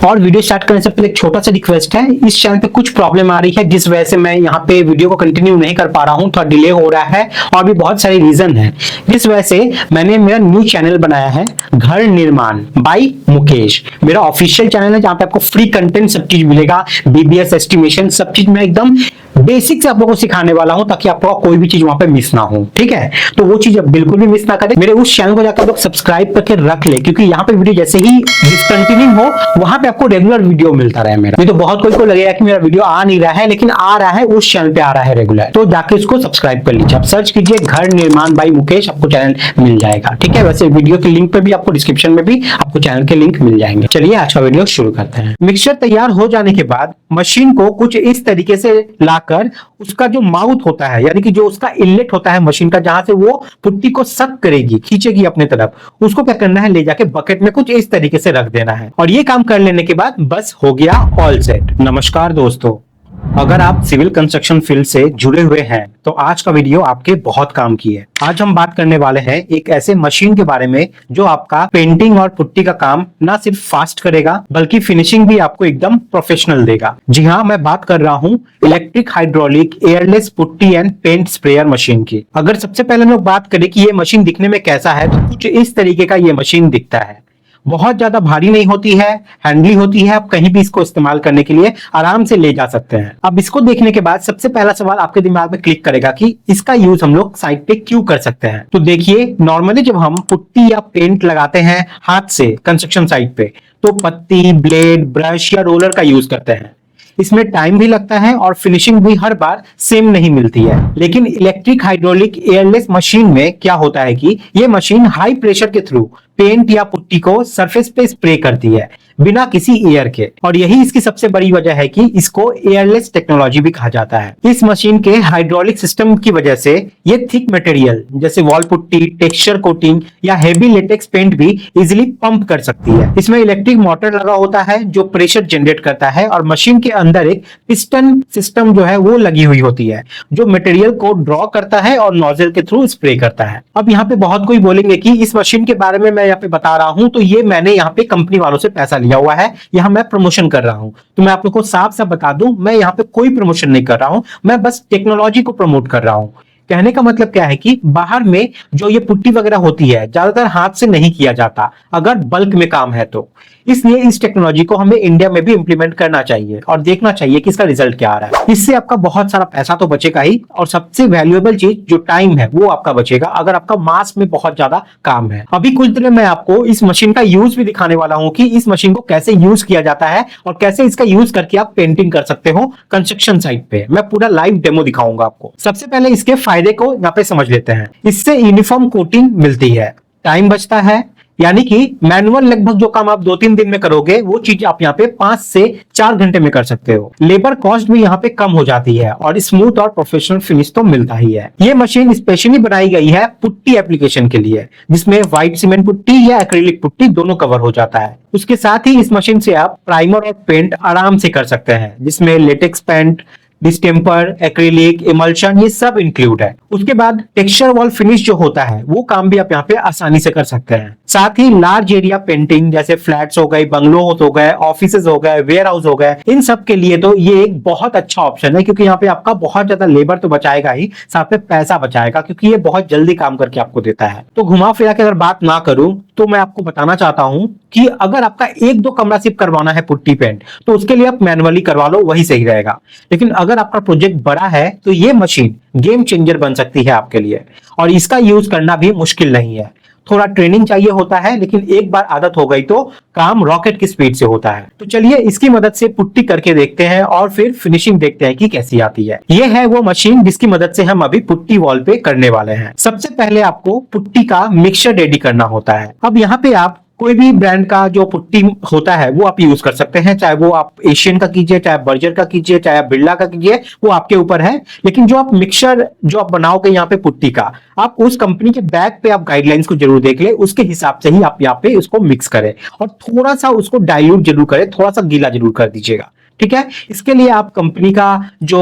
और video start करने से पहले एक छोटा सा रिक्वेस्ट है, इस चैनल पे कुछ प्रॉब्लम आ रही है जिस वजह से मैं यहाँ पे वीडियो को कंटिन्यू नहीं कर पा रहा हूँ, थोड़ा डिले हो रहा है और भी बहुत सारे रीजन है। जिस वजह से मैंने मेरा न्यू चैनल बनाया है घर निर्माण बाय मुकेश। मेरा ऑफिशियल चैनल है जहाँ पे आपको फ्री कंटेंट सब चीज मिलेगा, बीबीएस एस्टिमेशन सब चीज मैं एकदम बेसिक से आप लोगों को सिखाने वाला हूं ताकि आपको कोई भी चीज वहां पे मिस ना हो। ठीक है, तो वो चीज बिल्कुल भी मिस ना करें। मेरे उस चैनल को जाकर लोग सब्सक्राइब करके रख ले, क्योंकि यहाँ पे वीडियो जैसे ही डिसकंटिन्यू हो वहां पे आपको रेगुलर वीडियो मिलता रहे मेरा। नहीं तो बहुत कोई को लगेगा कि मेरा वीडियो आ नहीं रहा है, लेकिन आ रहा है, उस चैनल पे आ रहा है रेगुलर, तो जाके इसको सब्सक्राइब कर लीजिए। आप सर्च कीजिए घर निर्माण बाय मुकेश, आपको चैनल मिल जाएगा। ठीक है, वैसे वीडियो के लिंक पे भी आपको डिस्क्रिप्शन में भी आपको चैनल के लिंक मिल जाएंगे। चलिए आज का वीडियो शुरू करते हैं। मिक्सचर तैयार हो जाने के बाद मशीन को कुछ इस तरीके से लाकर उसका जो माउथ होता है, यानी कि जो उसका इनलेट होता है मशीन का, जहां से वो पुट्टी को सक करेगी, खींचेगी अपने तरफ, उसको क्या करना है, ले जाके बकेट में कुछ इस तरीके से रख देना है। और ये काम कर लेने के बाद बस हो गया ऑल सेट। नमस्कार दोस्तों, अगर आप सिविल कंस्ट्रक्शन फील्ड से जुड़े हुए हैं तो आज का वीडियो आपके बहुत काम की है। आज हम बात करने वाले हैं एक ऐसे मशीन के बारे में जो आपका पेंटिंग और पुट्टी का काम ना सिर्फ फास्ट करेगा बल्कि फिनिशिंग भी आपको एकदम प्रोफेशनल देगा। जी हाँ, मैं बात कर रहा हूँ electric hydraulic airless putty and paint sprayer machine की। अगर सबसे पहले हम लोग बात करें कि ये मशीन दिखने में कैसा है, तो कुछ इस तरीके का ये मशीन दिखता है। बहुत ज्यादा भारी नहीं होती है, हैंडली होती है, आप कहीं भी इसको इस्तेमाल करने के लिए आराम से ले जा सकते हैं। अब इसको देखने के बाद सबसे पहला सवाल आपके दिमाग में क्लिक करेगा कि इसका यूज हम लोग साइड पे क्यों कर सकते हैं। तो देखिए, नॉर्मली जब हम पुट्टी या पेंट लगाते हैं हाथ से कंस्ट्रक्शन साइट पे, तो पत्ती, ब्लेड, ब्रश या रोलर का यूज करते हैं। इसमें टाइम भी लगता है और फिनिशिंग भी हर बार सेम नहीं मिलती है। लेकिन इलेक्ट्रिक हाइड्रोलिक एयरलेस मशीन में क्या होता है कि ये मशीन हाई प्रेशर के थ्रू पेंट या पुट्टी को सरफेस पे स्प्रे करती है बिना किसी एयर के, और यही इसकी सबसे बड़ी वजह है कि इसको एयरलेस टेक्नोलॉजी भी कहा जाता है। इस मशीन के हाइड्रोलिक सिस्टम की वजह से ये थिक मटेरियल जैसे वॉल पुट्टी, टेक्सचर कोटिंग या हेवी लेटेक्स पेंट भी इजीली पंप कर सकती है। इसमें इलेक्ट्रिक मोटर लगा होता है जो प्रेशर जनरेट करता है, और मशीन के अंदर एक पिस्टन सिस्टम जो है वो लगी हुई होती है जो मटेरियल को ड्रॉ करता है और नोजल के थ्रू स्प्रे करता है। अब यहाँ पे बहुत कोई बोलेंगे कि इस मशीन के बारे में मैं यहाँ पे बता रहा हूं तो ये मैंने यहाँ पे कंपनी वालों से पैसा लिया हुआ है, यहाँ मैं प्रमोशन कर रहा हूं। तो मैं आप लोग को साफ साफ बता दूं, मैं यहाँ पे कोई प्रमोशन नहीं कर रहा हूं, मैं बस टेक्नोलॉजी को प्रमोट कर रहा हूं। कहने का मतलब क्या है कि बाहर में जो ये पुट्टी वगैरह होती है ज्यादातर हाथ से नहीं किया जाता अगर बल्क में काम है तो, इसलिए इस टेक्नोलॉजी को हमें इंडिया में भी इंप्लीमेंट करना चाहिए और देखना चाहिए कि इसका रिजल्ट क्या आ रहा है। इससे आपका बहुत सारा पैसा तो बचेगा ही, और सबसे वैल्यूएबल चीज जो टाइम है वो आपका बचेगा अगर आपका मास में बहुत ज्यादा काम है। अभी कुछ देर में मैं आपको इस मशीन का यूज भी दिखाने वाला हूं कि इस मशीन को कैसे यूज किया जाता है और कैसे इसका यूज करके आप पेंटिंग कर सकते हो कंस्ट्रक्शन साइट पे। मैं पूरा लाइव डेमो दिखाऊंगा आपको। सबसे पहले इसके फायदे को यहाँ पे समझ लेते हैं। इससे यूनिफॉर्म कोटिंग मिलती है, टाइम बचता है, यानी कि मैनुअल लगभग जो काम आप 2-3 दिन में करोगे वो चीज आप यहाँ पे 5 से 4 घंटे में कर सकते हो। लेबर कॉस्ट भी यहाँ पे कम हो जाती है और स्मूथ और प्रोफेशनल फिनिश तो मिलता ही है। ये मशीन स्पेशली बनाई गई है पुट्टी एप्लीकेशन के लिए, जिसमें व्हाइट सीमेंट पुट्टी या एक्रिलिक पुट्टी दोनों कवर हो जाता है। उसके साथ ही इस मशीन से आप प्राइमर और पेंट आराम से कर सकते हैं, जिसमें latex paint, distemper, acrylic, emulsion ये सब इंक्लूड है। उसके बाद टेक्सचर वॉल फिनिश जो होता है वो काम भी आप यहाँ पे आसानी से कर सकते हैं। साथ ही लार्ज एरिया पेंटिंग जैसे फ्लैट्स हो गए, बंगलोज हो गए, ऑफिसेज हो गए, वेयर हाउस हो गए, इन सब के लिए तो ये एक बहुत अच्छा ऑप्शन है, क्योंकि यहाँ पे आपका बहुत ज्यादा लेबर तो बचाएगा ही, साथ में पैसा बचाएगा, क्योंकि ये बहुत जल्दी काम करके आपको देता है। तो घुमा फिरा के अगर बात ना करूं तो मैं आपको बताना चाहता हूं कि अगर आपका 1-2 कमरा सिर्फ करवाना है पुट्टी पेंट तो उसके लिए आप मैनुअली करवा लो, वही सही रहेगा। लेकिन अगर आपका प्रोजेक्ट बड़ा है तो ये मशीन गेम चेंजर बन सकती है आपके लिए, और इसका यूज करना भी मुश्किल नहीं है। थोड़ा ट्रेनिंग चाहिए होता है, लेकिन एक बार आदत हो गई तो काम रॉकेट की स्पीड से होता है। तो चलिए इसकी मदद से पुट्टी करके देखते हैं और फिर फिनिशिंग देखते हैं कि कैसी आती है। ये है वो मशीन जिसकी मदद से हम अभी पुट्टी वॉल पे करने वाले हैं। सबसे पहले आपको पुट्टी का मिक्सचर रेडी करना होता है। अब यहाँ पे आप कोई भी ब्रांड का जो पुट्टी होता है वो आप यूज कर सकते हैं, चाहे वो आप एशियन का कीजिए, चाहे बर्जर का कीजिए, चाहे आप बिरला का कीजिए, वो आपके ऊपर है। लेकिन जो आप मिक्सचर जो आप बनाओगे यहाँ पे पुट्टी का, आप उस कंपनी के बैग पे आप गाइडलाइंस को जरूर देख ले, उसके हिसाब से ही आप यहाँ पे उसको मिक्स करें और थोड़ा सा उसको डाइल्यूट जरूर करें, थोड़ा सा गीला जरूर कर दीजिएगा। ठीक है। इसके लिए आप कंपनी का जो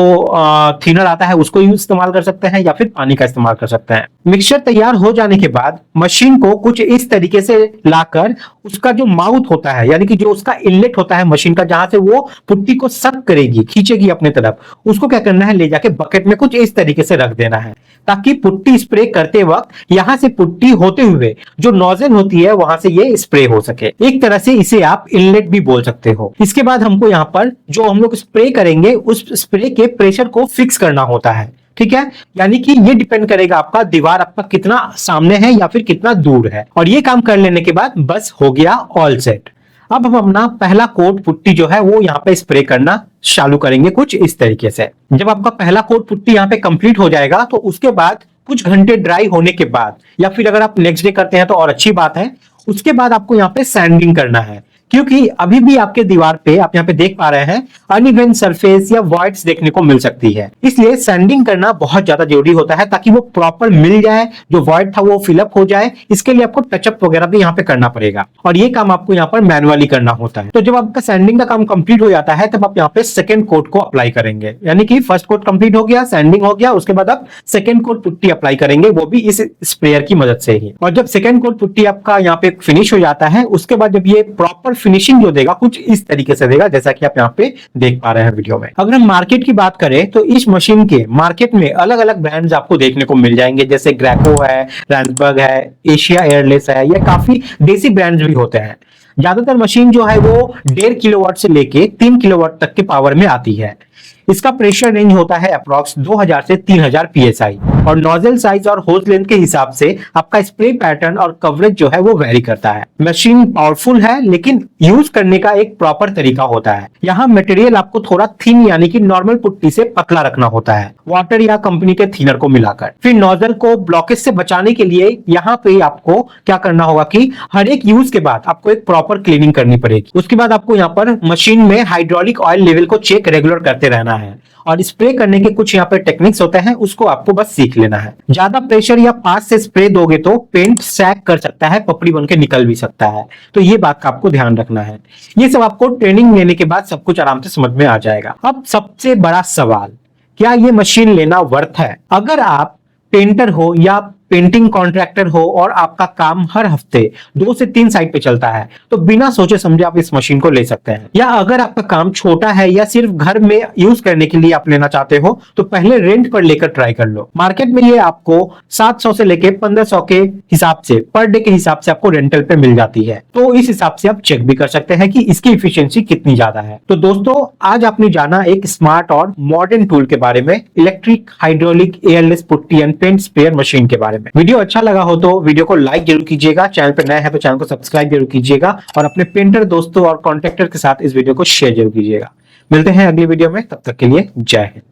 थिनर आता है उसको यूज इस्तेमाल कर सकते हैं या फिर पानी का इस्तेमाल कर सकते हैं। मिक्सचर तैयार हो जाने के बाद मशीन को कुछ इस तरीके से लाकर उसका जो माउथ होता है, यानी कि जो उसका इनलेट होता है मशीन का, जहां से वो पुट्टी को सक करेगी, खींचेगी अपने तरफ, उसको क्या करना है, ले जाके बकेट में कुछ इस तरीके से रख देना है, ताकि पुट्टी स्प्रे करते वक्त यहां से पुट्टी होते हुए जो नोजल होती है वहां से ये स्प्रे हो सके। एक तरह से इसे आप इनलेट भी बोल सकते हो। इसके बाद हमको यहाँ पर जो हम लोग स्प्रे करेंगे उस स्प्रे के प्रेशर को फिक्स करना होता है, ठीक है। यानी कि ये डिपेंड करेगा आपका दीवार आपका कितना सामने है या फिर कितना दूर है। और ये काम कर लेने के बाद बस हो गया ऑल सेट। अब हम अपना पहला कोट पुट्टी जो है वो यहाँ पे स्प्रे करना चालू करेंगे कुछ इस तरीके से। जब आपका पहला कोट पुट्टी यहाँ पे कंप्लीट हो जाएगा तो उसके बाद कुछ घंटे ड्राई होने के बाद, या फिर अगर आप नेक्स्ट डे करते हैं तो और अच्छी बात है, उसके बाद आपको यहाँ पे सैंडिंग करना है, क्योंकि अभी भी आपके दीवार पे आप यहाँ पे देख पा रहे हैं अनइवन सरफेस या वॉइड्स देखने को मिल सकती है। इसलिए सैंडिंग करना बहुत ज्यादा जरूरी होता है ताकि वो प्रॉपर मिल जाए, जो वॉइड था वो फिलअप हो जाए। इसके लिए आपको टचअप वगैरह भी यहाँ पे करना पड़ेगा और ये काम आपको यहाँ पर मैनुअली करना होता है। तो जब आपका सैंडिंग का काम कंप्लीट हो जाता है तब आप यहाँ पे सेकेंड कोट को अप्लाई करेंगे, यानी कि फर्स्ट कोट कंप्लीट हो गया, सैंडिंग हो गया, उसके बाद आप सेकेंड कोट पुट्टी अप्लाई करेंगे, वो भी इस स्प्रेयर की मदद से ही। और जब सेकेंड कोट पुट्टी आपका यहाँ पे फिनिश हो जाता है उसके बाद जब ये प्रॉपर फिनिशिंग जो देगा कुछ इस तरीके से देगा, जैसा कि आप यहाँ पे देख पा रहे हैं वीडियो में। अगर हम मार्केट की बात करें तो इस मशीन के मार्केट में अलग अलग ब्रांड्स आपको देखने को मिल जाएंगे, जैसे ग्रेको है, रैंसबर्ग है, एशिया एयरलेस है, ये काफी देसी ब्रांड्स भी होते हैं। ज्यादातर मशीन जो है वो 1.5 किलोवाट से लेके 3 किलोवाट तक के पावर में आती है। इसका प्रेशर रेंज होता है अप्रॉक्स 2000 से 3000 psi और नोजल साइज और होज लेंथ के हिसाब से आपका स्प्रे पैटर्न और कवरेज जो है वो वेरी करता है। मशीन पावरफुल है लेकिन यूज करने का एक प्रॉपर तरीका होता है। यहाँ मटेरियल आपको थोड़ा थिन यानी कि नॉर्मल पुट्टी से पतला रखना होता है, वाटर या कंपनी के थिनर को मिलाकर। फिर नोजल को ब्लॉकेज से बचाने के लिए यहाँ पे आपको क्या करना होगा कि हर एक यूज के बाद आपको एक प्रॉपर क्लीनिंग करनी पड़ेगी। उसके बाद आपको यहाँ पर मशीन में हाइड्रोलिक ऑयल लेवल को चेक रेगुलर करते रहना है और स्प्रे करने के कुछ यहाँ पे टेक्निक्स होते हैं, उसको आपको बस सीख लेना है। ज्यादा प्रेशर या पास से स्प्रे दोगे तो पेंट सैग कर सकता है, पपड़ी बन के निकल भी सकता है, तो ये बात का आपको ध्यान रखना है। ये सब आपको ट्रेनिंग लेने के बाद सब कुछ आराम से समझ में आ जाएगा। अब सबसे बड़ा सवाल, क्या ये मशीन लेना वर्थ है? अगर आप पेंटर हो या पेंटिंग कॉन्ट्रैक्टर हो और आपका काम हर हफ्ते 2 से 3 साइट पे चलता है तो बिना सोचे समझे आप इस मशीन को ले सकते हैं। या अगर आपका काम छोटा है या सिर्फ घर में यूज करने के लिए आप लेना चाहते हो तो पहले रेंट पर लेकर ट्राई कर लो। मार्केट में ये आपको 700 से लेके 1500 के हिसाब से पर डे के हिसाब से आपको रेंटल पे मिल जाती है, तो इस हिसाब से आप चेक भी कर सकते हैं कि इसकी इफिशियंसी कितनी ज्यादा है। तो दोस्तों आज आपने जाना एक स्मार्ट और मॉडर्न टूल के बारे में, electric hydraulic airless putty and paint sprayer machine के बारे में। वीडियो अच्छा लगा हो तो वीडियो को लाइक जरूर कीजिएगा, चैनल पर नए हैं तो चैनल को सब्सक्राइब जरूर कीजिएगा और अपने पेंटर दोस्तों और कॉन्ट्रैक्टर के साथ इस वीडियो को शेयर जरूर कीजिएगा। मिलते हैं अगली वीडियो में, तब तक के लिए जय हिंद।